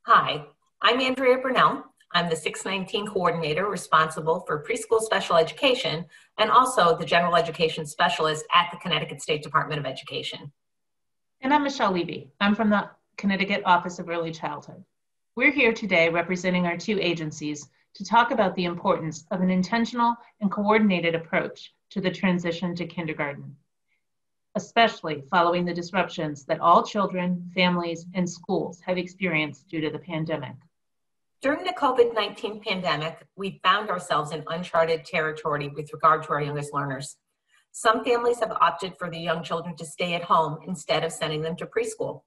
Hi, I'm Andrea Burnell. I'm the 619 coordinator responsible for preschool special education and also the general education specialist at the Connecticut State Department of Education. And I'm Michelle Levy. I'm from the Connecticut Office of Early Childhood. We're here today representing our two agencies to talk about the importance of an intentional and coordinated approach to the transition to kindergarten, especially following the disruptions that all children, families, and schools have experienced due to the pandemic. During the COVID-19 pandemic, we found ourselves in uncharted territory with regard to our youngest learners. Some families have opted for the young children to stay at home instead of sending them to preschool.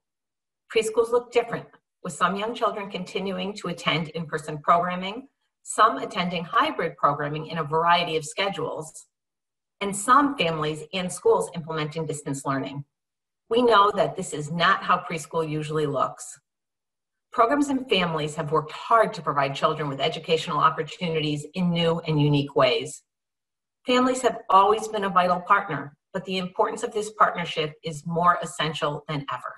Preschools look different, with some young children continuing to attend in-person programming, some attending hybrid programming in a variety of schedules, and some families and schools implementing distance learning. We know that this is not how preschool usually looks. Programs and families have worked hard to provide children with educational opportunities in new and unique ways. Families have always been a vital partner, but the importance of this partnership is more essential than ever.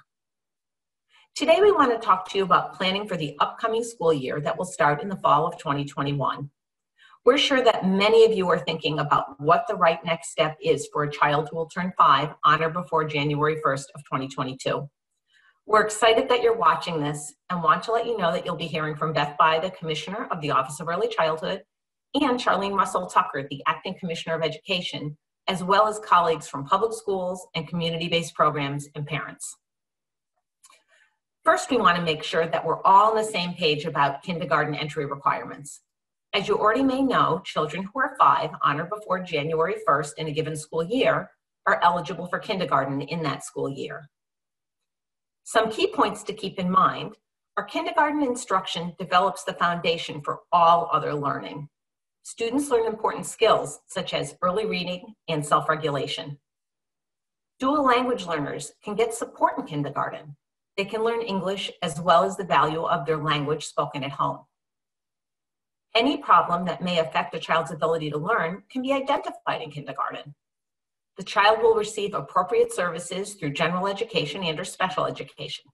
Today, we want to talk to you about planning for the upcoming school year that will start in the fall of 2021. We're sure that many of you are thinking about what the right next step is for a child who will turn 5 on or before January 1st of 2022. We're excited that you're watching this and want to let you know that you'll be hearing from Beth Bai, the Commissioner of the Office of Early Childhood, and Charlene Russell Tucker, the Acting Commissioner of Education, as well as colleagues from public schools and community-based programs and parents. First, we want to make sure that we're all on the same page about kindergarten entry requirements. As you already may know, children who are 5 on or before January 1st in a given school year are eligible for kindergarten in that school year. Some key points to keep in mind are kindergarten instruction develops the foundation for all other learning. Students learn important skills such as early reading and self-regulation. Dual language learners can get support in kindergarten. They can learn English as well as the value of their language spoken at home. Any problem that may affect a child's ability to learn can be identified in kindergarten. The child will receive appropriate services through general education and/or special education.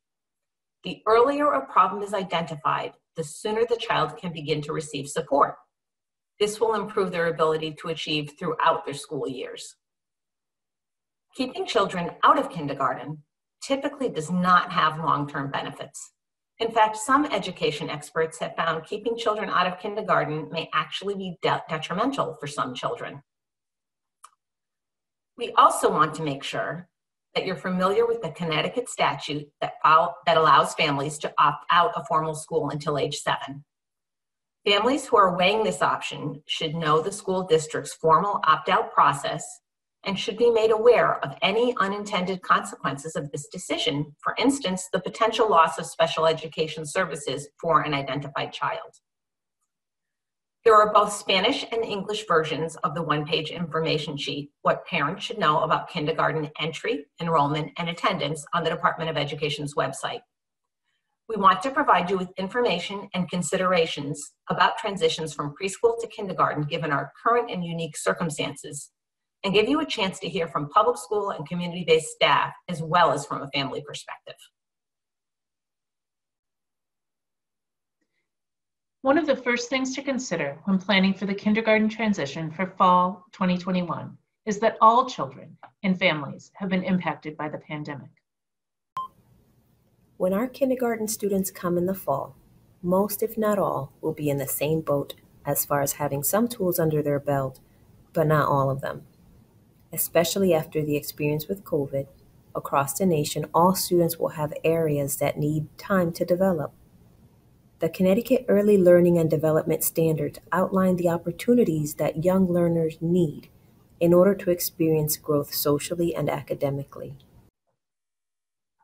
The earlier a problem is identified, the sooner the child can begin to receive support. This will improve their ability to achieve throughout their school years. Keeping children out of kindergarten typically does not have long-term benefits. In fact, some education experts have found keeping children out of kindergarten may actually be detrimental for some children. We also want to make sure that you're familiar with the Connecticut statute that allows families to opt out of formal school until age 7. Families who are weighing this option should know the school district's formal opt-out process and should be made aware of any unintended consequences of this decision, for instance, the potential loss of special education services for an identified child. There are both Spanish and English versions of the one-page information sheet, What Parents Should Know About Kindergarten Entry, Enrollment, and Attendance on the Department of Education's website. We want to provide you with information and considerations about transitions from preschool to kindergarten given our current and unique circumstances, and give you a chance to hear from public school and community-based staff as well as from a family perspective. One of the first things to consider when planning for the kindergarten transition for fall 2021 is that all children and families have been impacted by the pandemic. When our kindergarten students come in the fall, most, if not all, will be in the same boat as far as having some tools under their belt, but not all of them. Especially after the experience with COVID, across the nation, all students will have areas that need time to develop. The Connecticut Early Learning and Development Standards outline the opportunities that young learners need in order to experience growth socially and academically.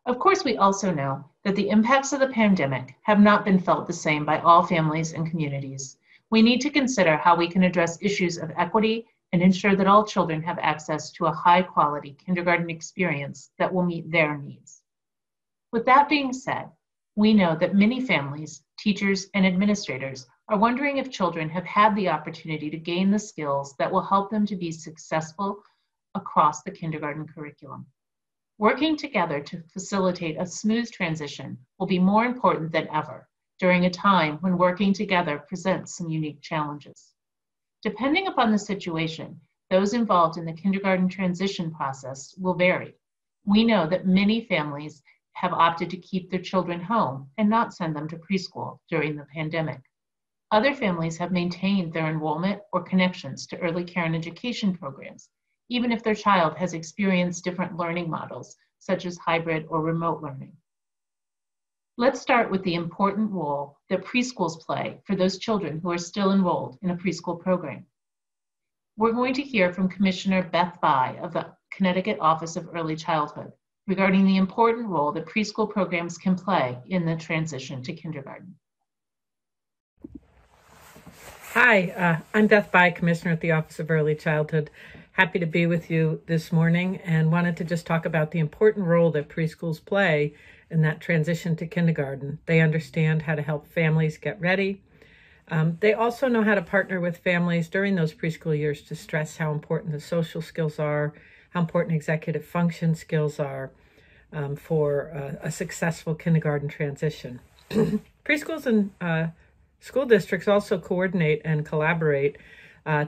Of course, we also know that the impacts of the pandemic have not been felt the same by all families and communities. We need to consider how we can address issues of equity and ensure that all children have access to a high-quality kindergarten experience that will meet their needs. With that being said, we know that many families, teachers, and administrators are wondering if children have had the opportunity to gain the skills that will help them to be successful across the kindergarten curriculum. Working together to facilitate a smooth transition will be more important than ever during a time when working together presents some unique challenges. Depending upon the situation, those involved in the kindergarten transition process will vary. We know that many families have opted to keep their children home and not send them to preschool during the pandemic. Other families have maintained their enrollment or connections to early care and education programs, even if their child has experienced different learning models, such as hybrid or remote learning. Let's start with the important role that preschools play for those children who are still enrolled in a preschool program. We're going to hear from Commissioner Beth Bai of the Connecticut Office of Early Childhood regarding the important role that preschool programs can play in the transition to kindergarten. Hi, I'm Beth Bai, Commissioner at the Office of Early Childhood. Happy to be with you this morning and wanted to just talk about the important role that preschools play in that transition to kindergarten. They understand how to help families get ready. They also know how to partner with families during those preschool years to stress how important the social skills are, how important executive function skills are for a successful kindergarten transition. Preschools and school districts also coordinate and collaborate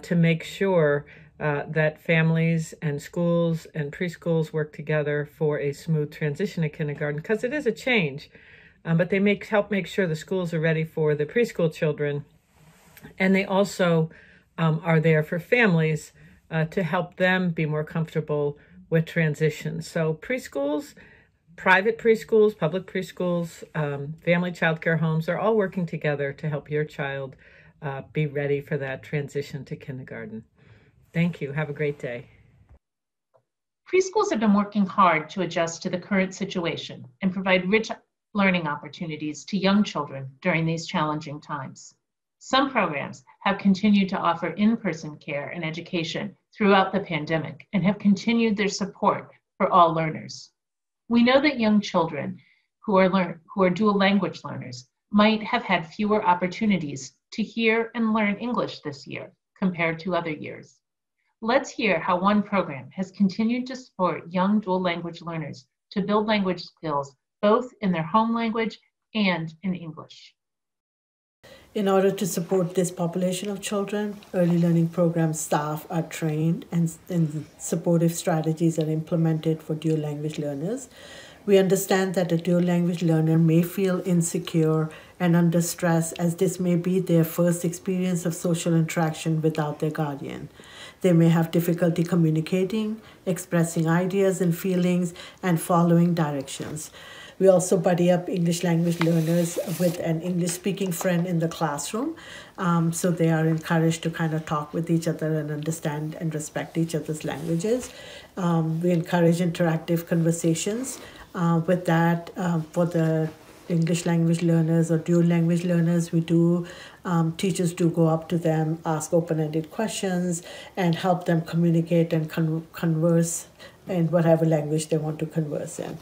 to make sure that families and schools and preschools work together for a smooth transition to kindergarten, because it is a change, but they help make sure the schools are ready for the preschool children, and they also are there for families to help them be more comfortable with transitions. So preschools, private preschools, public preschools, family childcare homes are all working together to help your child be ready for that transition to kindergarten. Thank you. Have a great day. Preschools have been working hard to adjust to the current situation and provide rich learning opportunities to young children during these challenging times. Some programs have continued to offer in-person care and education throughout the pandemic and have continued their support for all learners. We know that young children who are dual language learners might have had fewer opportunities to hear and learn English this year compared to other years. Let's hear how one program has continued to support young dual language learners to build language skills both in their home language and in English. In order to support this population of children, early learning program staff are trained and supportive strategies are implemented for dual language learners. We understand that a dual language learner may feel insecure and under stress, as this may be their first experience of social interaction without their guardian. They may have difficulty communicating, expressing ideas and feelings, and following directions. We also buddy up English language learners with an English-speaking friend in the classroom, so they are encouraged to kind of talk with each other and understand and respect each other's languages. We encourage interactive conversations. With that, for the English language learners or dual language learners, teachers do go up to them, ask open-ended questions, and help them communicate and converse in whatever language they want to converse in.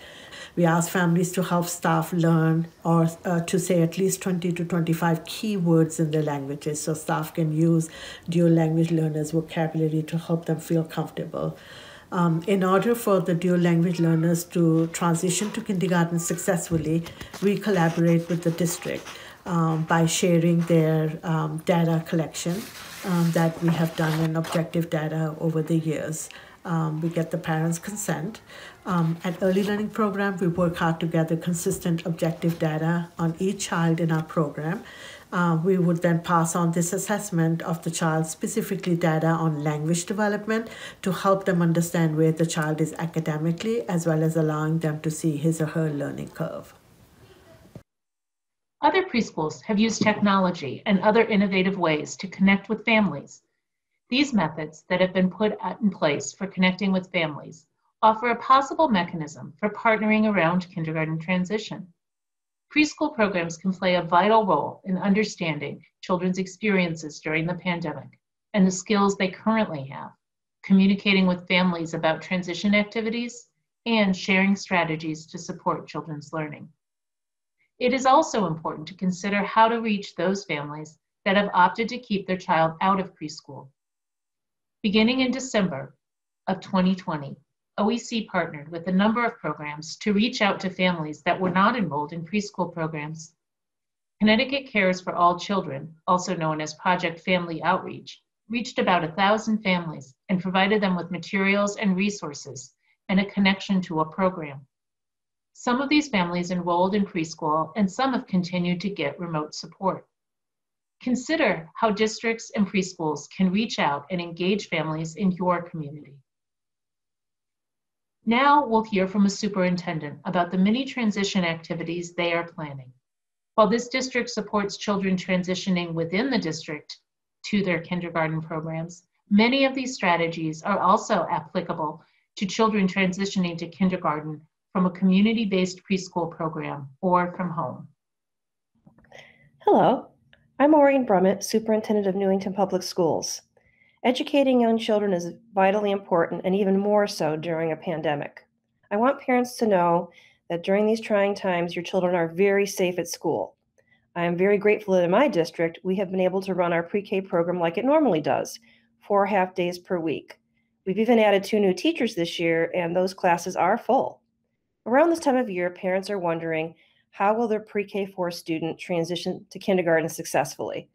We ask families to help staff learn or to say at least 20 to 25 key words in their languages, so staff can use dual language learners' vocabulary to help them feel comfortable. In order for the dual language learners to transition to kindergarten successfully, we collaborate with the district by sharing their data collection that we have done in objective data over the years. We get the parents' consent. At Early Learning Program, we work hard to gather consistent objective data on each child in our program. We would then pass on this assessment of the child, specifically data on language development, to help them understand where the child is academically, as well as allowing them to see his or her learning curve. Other preschools have used technology and other innovative ways to connect with families. These methods that have been put in place for connecting with families offer a possible mechanism for partnering around kindergarten transition. Preschool programs can play a vital role in understanding children's experiences during the pandemic and the skills they currently have, communicating with families about transition activities, and sharing strategies to support children's learning. It is also important to consider how to reach those families that have opted to keep their child out of preschool. Beginning in December of 2020, OEC partnered with a number of programs to reach out to families that were not enrolled in preschool programs. Connecticut Cares for All Children, also known as Project Family Outreach, reached about 1,000 families and provided them with materials and resources and a connection to a program. Some of these families enrolled in preschool and some have continued to get remote support. Consider how districts and preschools can reach out and engage families in your community. Now we'll hear from a superintendent about the many transition activities they are planning. While this district supports children transitioning within the district to their kindergarten programs, many of these strategies are also applicable to children transitioning to kindergarten from a community-based preschool program or from home. Hello, I'm Maureen Brummett, Superintendent of Newington Public Schools. Educating young children is vitally important, and even more so during a pandemic. I want parents to know that during these trying times, your children are very safe at school. I am very grateful that in my district, we have been able to run our pre-K program like it normally does, 4 half-days per week. We've even added 2 new teachers this year, and those classes are full. Around this time of year, parents are wondering, how will their pre-K-4 student transition to kindergarten successfully?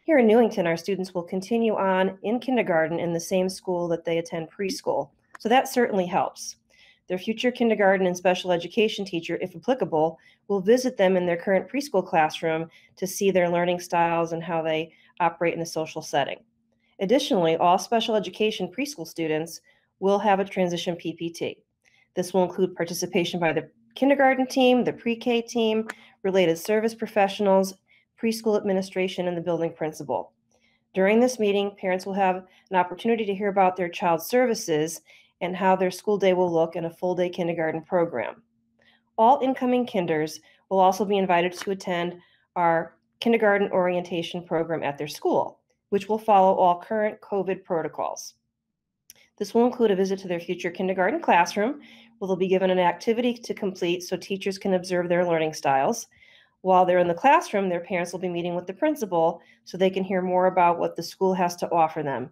Here in Newington, our students will continue on in kindergarten in the same school that they attend preschool, so that certainly helps. Their future kindergarten and special education teacher, if applicable, will visit them in their current preschool classroom to see their learning styles and how they operate in a social setting. Additionally, all special education preschool students will have a transition PPT. This will include participation by the kindergarten team, the pre-K team, related service professionals, preschool administration, and the building principal. During this meeting, parents will have an opportunity to hear about their child's services and how their school day will look in a full-day kindergarten program. All incoming kinders will also be invited to attend our kindergarten orientation program at their school, which will follow all current COVID protocols. This will include a visit to their future kindergarten classroom, where they'll be given an activity to complete so teachers can observe their learning styles. While they're in the classroom, their parents will be meeting with the principal so they can hear more about what the school has to offer them.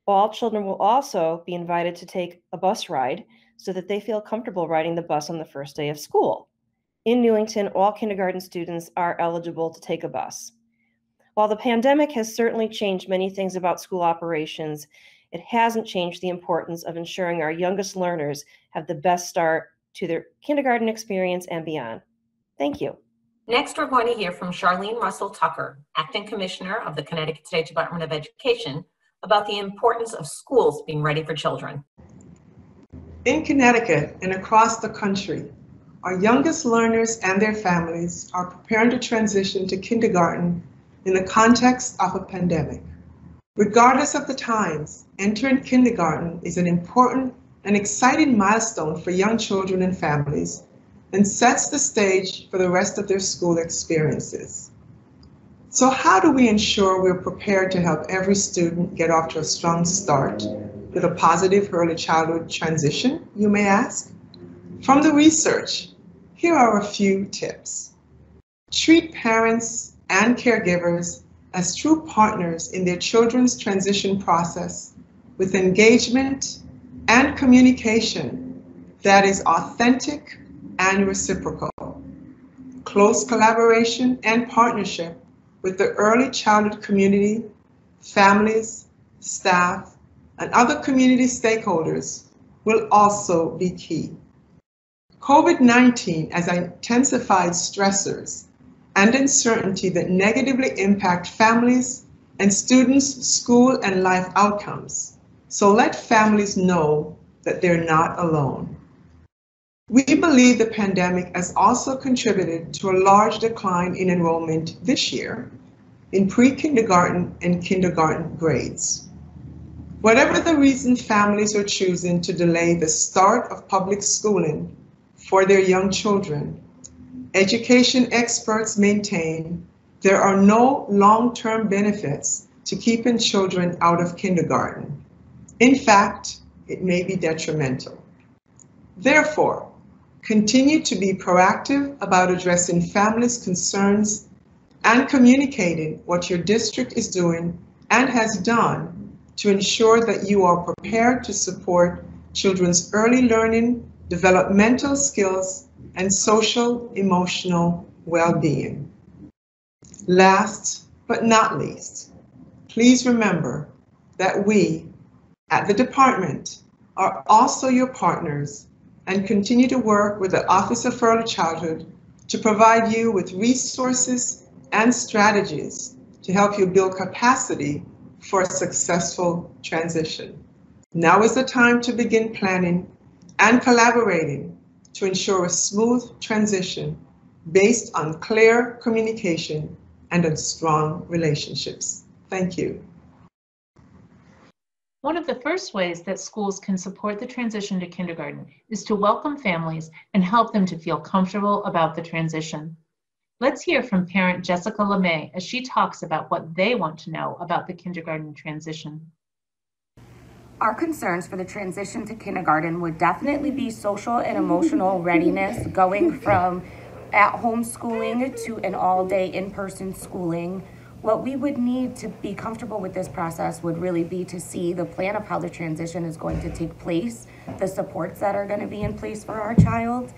All children will also be invited to take a bus ride so that they feel comfortable riding the bus on the first day of school. In Newington, all kindergarten students are eligible to take a bus. While the pandemic has certainly changed many things about school operations, it hasn't changed the importance of ensuring our youngest learners have the best start to their kindergarten experience and beyond. Thank you. Next, we're going to hear from Charlene Russell Tucker, Acting Commissioner of the Connecticut State Department of Education, about the importance of schools being ready for children. In Connecticut and across the country, our youngest learners and their families are preparing to transition to kindergarten in the context of a pandemic. Regardless of the times, entering kindergarten is an important and exciting milestone for young children and families and sets the stage for the rest of their school experiences. So how do we ensure we're prepared to help every student get off to a strong start with a positive early childhood transition, you may ask? From the research, here are a few tips. Treat parents and caregivers as true partners in their children's transition process with engagement and communication that is authentic and reciprocal. Close collaboration and partnership with the early childhood community, families, staff, and other community stakeholders will also be key. COVID-19 has intensified stressors and uncertainty that negatively impact families and students' school and life outcomes. So let families know that they're not alone. We believe the pandemic has also contributed to a large decline in enrollment this year in pre-kindergarten and kindergarten grades. Whatever the reason families are choosing to delay the start of public schooling for their young children, education experts maintain there are no long-term benefits to keeping children out of kindergarten. In fact, it may be detrimental. Therefore, continue to be proactive about addressing families' concerns and communicating what your district is doing and has done to ensure that you are prepared to support children's early learning, developmental skills, and social emotional well-being. Last but not least, please remember that we at the department are also your partners and continue to work with the Office of Early Childhood to provide you with resources and strategies to help you build capacity for a successful transition. Now is the time to begin planning and collaborating to ensure a smooth transition based on clear communication and on strong relationships. Thank you. One of the first ways that schools can support the transition to kindergarten is to welcome families and help them to feel comfortable about the transition. Let's hear from parent Jessica LeMay as she talks about what they want to know about the kindergarten transition. Our concerns for the transition to kindergarten would definitely be social and emotional readiness, going from at-home schooling to an all-day in-person schooling. What we would need to be comfortable with this process would really be to see the plan of how the transition is going to take place, the supports that are going to be in place for our child,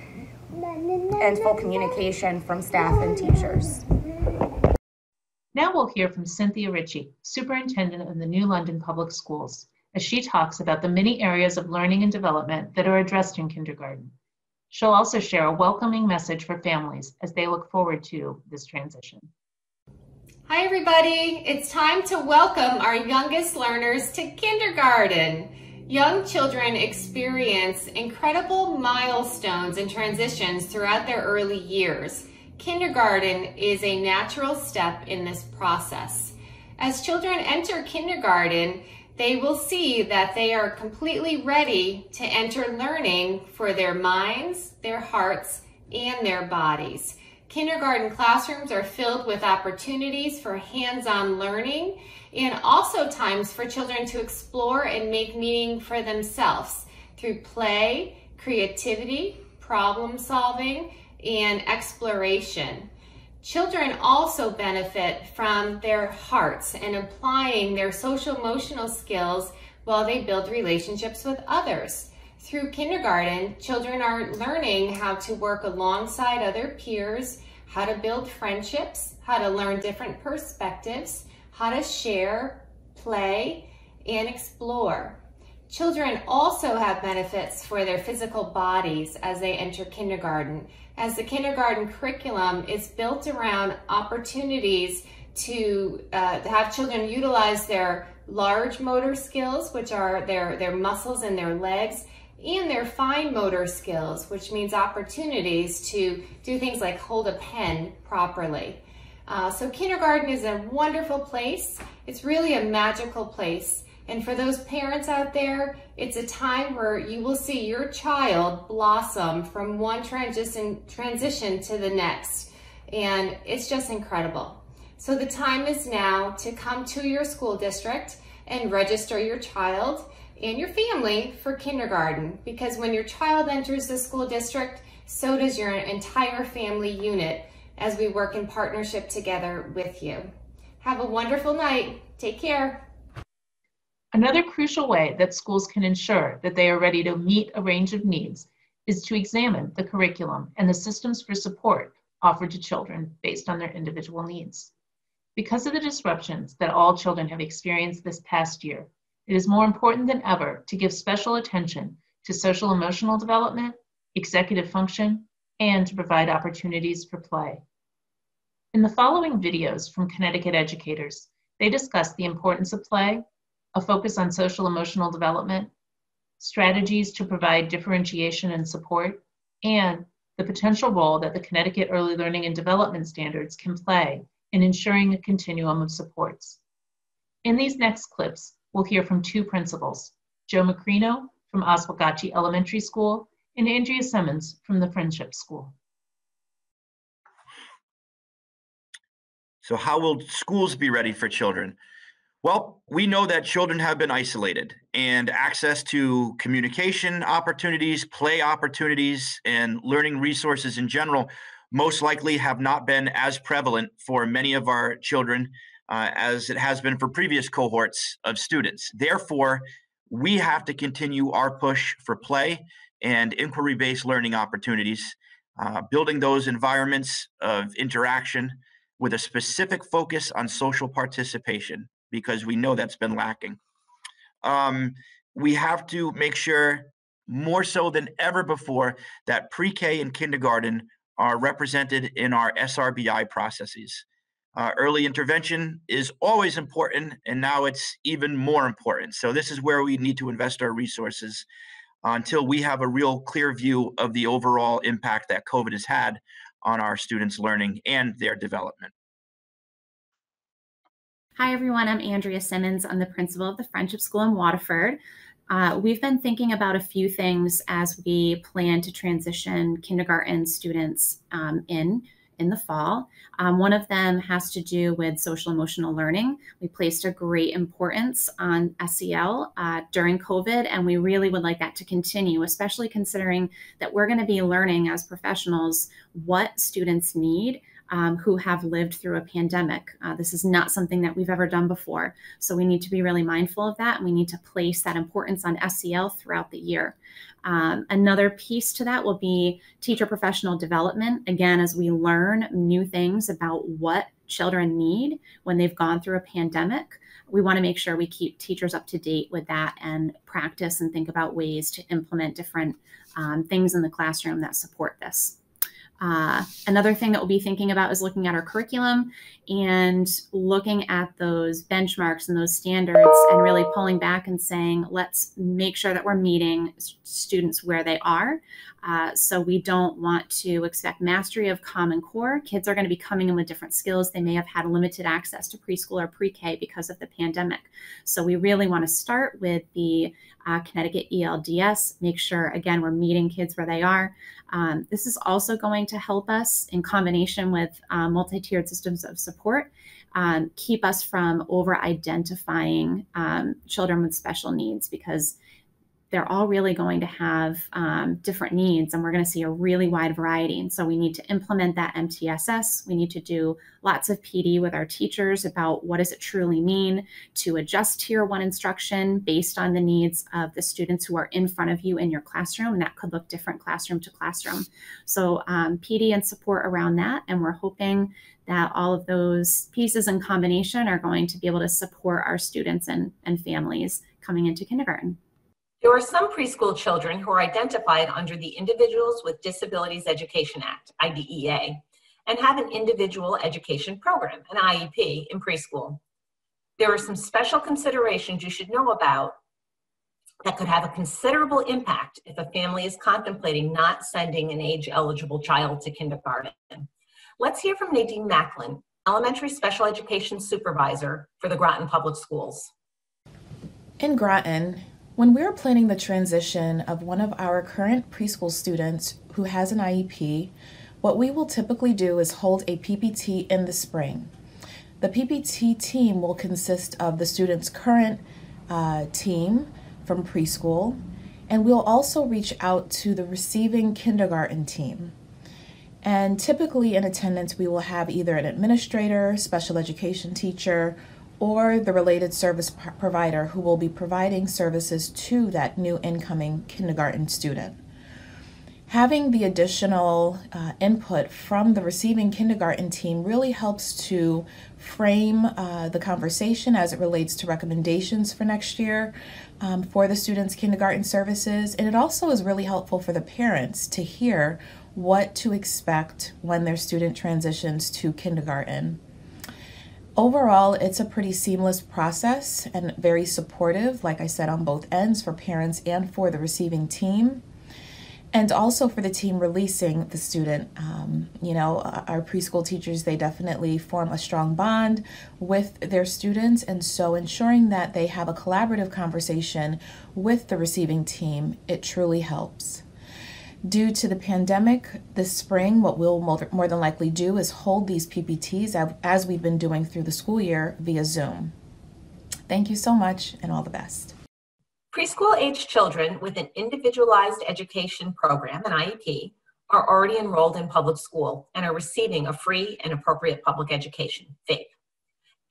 and full communication from staff and teachers. Now we'll hear from Cynthia Ritchie, Superintendent of the New London Public Schools, as she talks about the many areas of learning and development that are addressed in kindergarten. She'll also share a welcoming message for families as they look forward to this transition. Hi everybody, it's time to welcome our youngest learners to kindergarten. Young children experience incredible milestones and transitions throughout their early years. Kindergarten is a natural step in this process. As children enter kindergarten, they will see that they are completely ready to enter learning for their minds, their hearts, and their bodies. Kindergarten classrooms are filled with opportunities for hands-on learning and also times for children to explore and make meaning for themselves through play, creativity, problem solving, and exploration. Children also benefit from their hearts and applying their social emotional skills while they build relationships with others. Through kindergarten, children are learning how to work alongside other peers, how to build friendships, how to learn different perspectives, how to share, play, and explore. Children also have benefits for their physical bodies as they enter kindergarten, as the kindergarten curriculum is built around opportunities to have children utilize their large motor skills, which are their muscles and their legs, and their fine motor skills, which means opportunities to do things like hold a pen properly. So kindergarten is a wonderful place. It's really a magical place. And for those parents out there, it's a time where you will see your child blossom from one transition to the next. And it's just incredible. So the time is now to come to your school district and register your child and your family for kindergarten, because when your child enters the school district, so does your entire family unit as we work in partnership together with you. Have a wonderful night. Take care. Another crucial way that schools can ensure that they are ready to meet a range of needs is to examine the curriculum and the systems for support offered to children based on their individual needs. Because of the disruptions that all children have experienced this past year, it is more important than ever to give special attention to social emotional development, executive function, and to provide opportunities for play. In the following videos from Connecticut educators, they discuss the importance of play, a focus on social emotional development, strategies to provide differentiation and support, and the potential role that the Connecticut Early Learning and Development Standards can play in ensuring a continuum of supports. In these next clips, we'll hear from two principals, Joe Macrino from Oswegatchie Elementary School and Andrea Simmons from the Friendship School. So how will schools be ready for children? Well, we know that children have been isolated, and access to communication opportunities, play opportunities, and learning resources in general most likely have not been as prevalent for many of our children as it has been for previous cohorts of students. Therefore, we have to continue our push for play and inquiry-based learning opportunities, building those environments of interaction with a specific focus on social participation, because we know that's been lacking. We have to make sure, more so than ever before, that pre-K and kindergarten are represented in our SRBI processes. Early intervention is always important, and now it's even more important. So this is where we need to invest our resources until we have a real clear view of the overall impact that COVID has had on our students' learning and their development. Hi, everyone. I'm Andrea Simmons. I'm the principal of the Friendship School in Waterford. We've been thinking about a few things as we plan to transition kindergarten students in the fall. One of them has to do with social emotional learning. We placed a great importance on SEL during COVID, and we really would like that to continue, especially considering that we're going to be learning as professionals what students need who have lived through a pandemic. This is not something that we've ever done before. So we need to be really mindful of that, and we need to place that importance on SEL throughout the year. Another piece to that will be teacher professional development. Again, as we learn new things about what children need when they've gone through a pandemic, we want to make sure we keep teachers up to date with that and practice and think about ways to implement different things in the classroom that support this. Another thing that we'll be thinking about is looking at our curriculum and looking at those benchmarks and those standards and really pulling back and saying, let's make sure that we're meeting students where they are. So we don't want to expect mastery of Common Core. Kids are going to be coming in with different skills. They may have had limited access to preschool or pre-K because of the pandemic. So we really want to start with the Connecticut ELDS, make sure, again, we're meeting kids where they are. This is also going to help us in combination with multi-tiered systems of support, keep us from over-identifying children with special needs, because they're all really going to have different needs, and we're going to see a really wide variety. And so we need to implement that MTSS. We need to do lots of PD with our teachers about what does it truly mean to adjust Tier 1 instruction based on the needs of the students who are in front of you in your classroom. And that could look different classroom to classroom. So PD and support around that. And we're hoping that all of those pieces in combination are going to be able to support our students and families coming into kindergarten. There are some preschool children who are identified under the Individuals with Disabilities Education Act, IDEA, and have an individual education program, an IEP, in preschool. There are some special considerations you should know about that could have a considerable impact if a family is contemplating not sending an age-eligible child to kindergarten. Let's hear from Nadine Macklin, Elementary Special Education Supervisor for the Groton Public Schools. In Groton, when we're planning the transition of one of our current preschool students who has an IEP, what we will typically do is hold a PPT in the spring. The PPT team will consist of the student's current team from preschool, and we'll also reach out to the receiving kindergarten team. And typically in attendance, we will have either an administrator, special education teacher, or the related service provider who will be providing services to that new incoming kindergarten student. Having the additional input from the receiving kindergarten team really helps to frame the conversation as it relates to recommendations for next year for the students' kindergarten services. And it also is really helpful for the parents to hear what to expect when their student transitions to kindergarten. Overall, it's a pretty seamless process and very supportive, like I said, on both ends for parents and for the receiving team, and also for the team releasing the student. Our preschool teachers, they definitely form a strong bond with their students, and so ensuring that they have a collaborative conversation with the receiving team, it truly helps. Due to the pandemic this spring, what we'll more than likely do is hold these PPTs as we've been doing through the school year via Zoom. Thank you so much, and all the best. Preschool-age children with an individualized education program, an IEP, are already enrolled in public school and are receiving a free and appropriate public education, FAPE.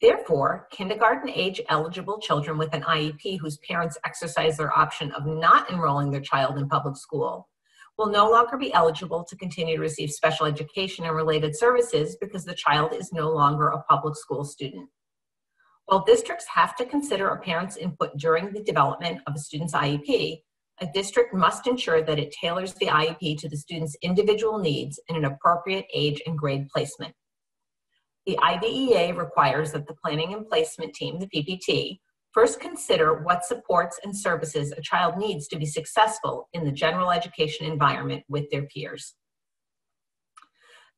Therefore, kindergarten-age eligible children with an IEP whose parents exercise their option of not enrolling their child in public school will no longer be eligible to continue to receive special education and related services because the child is no longer a public school student. While districts have to consider a parent's input during the development of a student's IEP, a district must ensure that it tailors the IEP to the student's individual needs in an appropriate age and grade placement. The IDEA requires that the planning and placement team, the PPT, first consider what supports and services a child needs to be successful in the general education environment with their peers.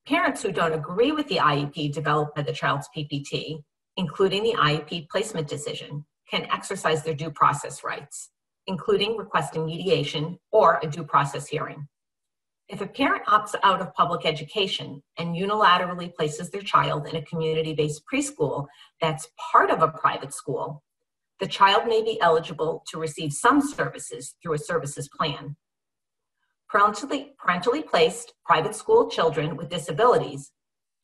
Parents who don't agree with the IEP developed by the child's PPT, including the IEP placement decision, can exercise their due process rights, including requesting mediation or a due process hearing. If a parent opts out of public education and unilaterally places their child in a community-based preschool that's part of a private school, the child may be eligible to receive some services through a services plan. Parentally placed private school children with disabilities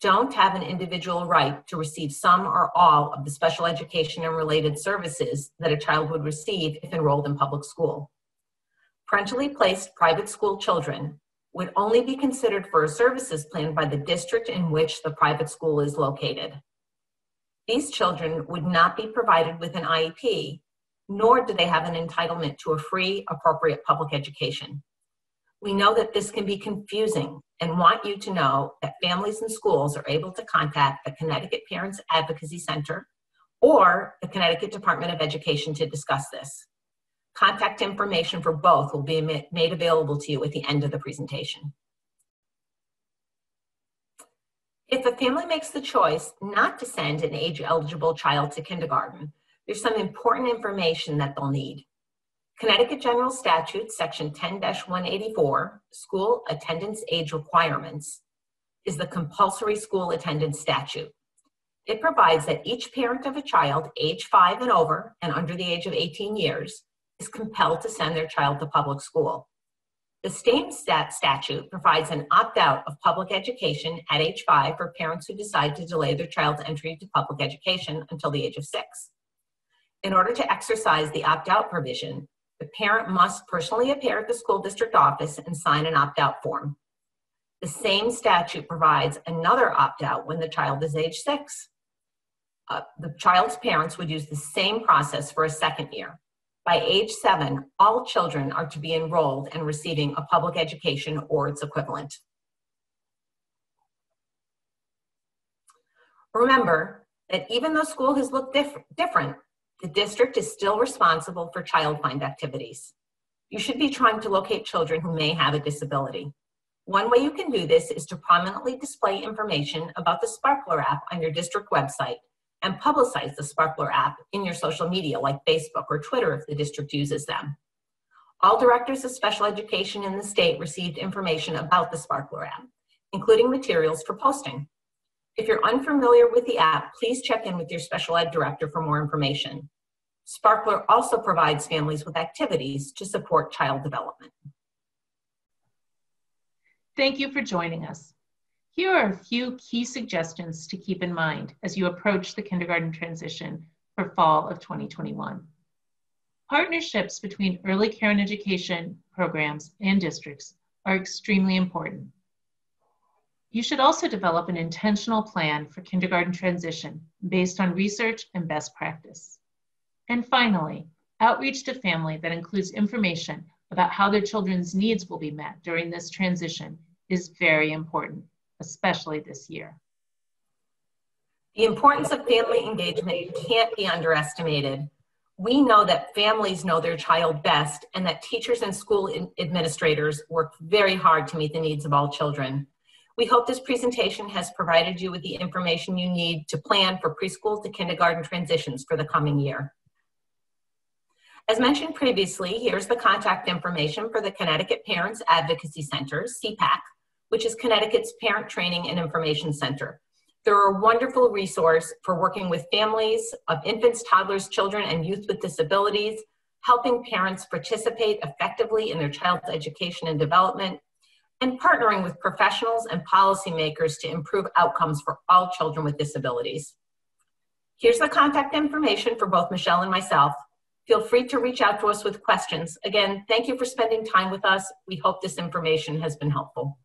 don't have an individual right to receive some or all of the special education and related services that a child would receive if enrolled in public school. Parentally placed private school children would only be considered for a services plan by the district in which the private school is located. These children would not be provided with an IEP, nor do they have an entitlement to a free, appropriate public education. We know that this can be confusing and want you to know that families and schools are able to contact the Connecticut Parents Advocacy Center or the Connecticut Department of Education to discuss this. Contact information for both will be made available to you at the end of the presentation. If a family makes the choice not to send an age-eligible child to kindergarten, there's some important information that they'll need. Connecticut General Statute, Section 10-184, School Attendance Age Requirements, is the compulsory school attendance statute. It provides that each parent of a child age 5 and over and under the age of 18 years is compelled to send their child to public school. The same statute provides an opt-out of public education at age 5 for parents who decide to delay their child's entry to public education until the age of 6. In order to exercise the opt-out provision, the parent must personally appear at the school district office and sign an opt-out form. The same statute provides another opt-out when the child is age 6. The child's parents would use the same process for a second year. By age 7, all children are to be enrolled and receiving a public education or its equivalent. Remember that even though school has looked different, the district is still responsible for child find activities. You should be trying to locate children who may have a disability. One way you can do this is to prominently display information about the Sparkler app on your district website and publicize the Sparkler app in your social media like Facebook or Twitter if the district uses them. All directors of special education in the state received information about the Sparkler app, including materials for posting. If you're unfamiliar with the app, please check in with your special ed director for more information. Sparkler also provides families with activities to support child development. Thank you for joining us. Here are a few key suggestions to keep in mind as you approach the kindergarten transition for fall of 2021. Partnerships between early care and education programs and districts are extremely important. You should also develop an intentional plan for kindergarten transition based on research and best practice. And finally, outreach to family that includes information about how their children's needs will be met during this transition is very important, especially this year. The importance of family engagement can't be underestimated. We know that families know their child best and that teachers and school administrators work very hard to meet the needs of all children. We hope this presentation has provided you with the information you need to plan for preschool to kindergarten transitions for the coming year. As mentioned previously, here's the contact information for the Connecticut Parents Advocacy Center, CPAC, which is Connecticut's Parent Training and Information Center. They're a wonderful resource for working with families of infants, toddlers, children, and youth with disabilities, helping parents participate effectively in their child's education and development, and partnering with professionals and policymakers to improve outcomes for all children with disabilities. Here's the contact information for both Michelle and myself. Feel free to reach out to us with questions. Again, thank you for spending time with us. We hope this information has been helpful.